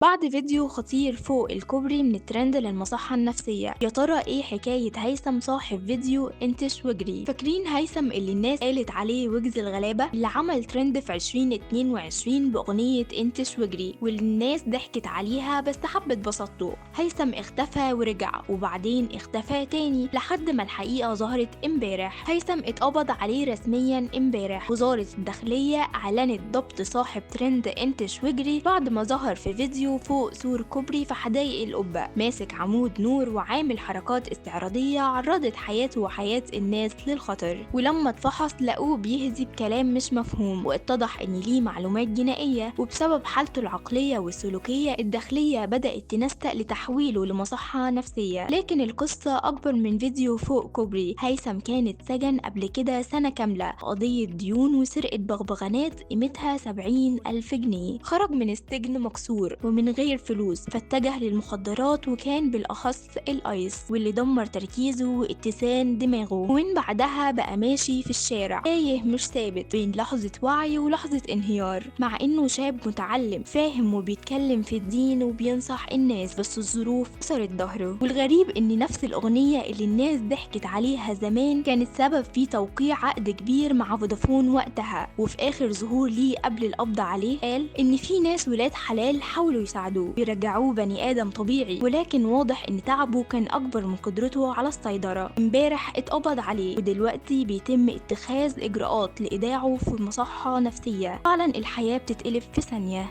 بعد فيديو خطير فوق الكوبري من الترند للمصحة النفسية. يا ترى ايه حكاية هيثم صاحب فيديو انتش واجري؟ فاكرين هيثم اللي الناس قالت عليه وجز الغلابة، اللي عمل ترند في 2022 بأغنية انتش واجري واللي الناس ضحكت عليها بس حبت بسطته؟ هيثم اختفى ورجع وبعدين اختفى تاني لحد ما الحقيقة ظهرت امبارح. هيثم اتقبض عليه رسميا امبارح. وزارة الداخلية اعلنت ضبط صاحب ترند انتش واجري بعد ما ظهر في فيديو فوق سور كوبري في حدائق القبة ماسك عمود نور وعامل حركات استعراضية عرضت حياته وحياة الناس للخطر. ولما اتفحص لقوه بيهزي بكلام مش مفهوم، واتضح ان ليه معلومات جنائية، وبسبب حالته العقلية والسلوكية الداخلية بدأت تنسق لتحويله لمصحة نفسية. لكن القصة أكبر من فيديو فوق كوبري. هيثم كان اتسجن قبل كده سنة كاملة في قضية ديون وسرقة بغبغانات قيمتها 70,000 جنيه. خرج من السجن مكسور ومن غير فلوس، فاتجه للمخدرات وكان بالأخص الآيس، واللي دمر تركيزه واتسان دماغه. ومن بعدها بقى ماشي في الشارع تايه مش ثابت بين لحظة وعي ولحظة انهيار، مع إنه شاب متعلم فاهم وبيتكلم في الدين وبينصح الناس، بس الظروف كسرت ظهره. والغريب إن نفس الأغنية اللي الناس ضحكت عليها زمان كانت سبب في توقيع عقد كبير مع فودافون وقتها. وفي آخر ظهور ليه قبل القبض عليه قال إن في ناس ولاد حلال حاولوا يساعدوه يرجعوه بني آدم طبيعي، ولكن واضح إن تعبه كان أكبر من قدرته على السيطرة. امبارح اتقبض عليه ودلوقتي بيتم اتخاذ إجراءات لإيداعه في مصحة نفسية. فعلا الحياة بتتقلب في ثانية.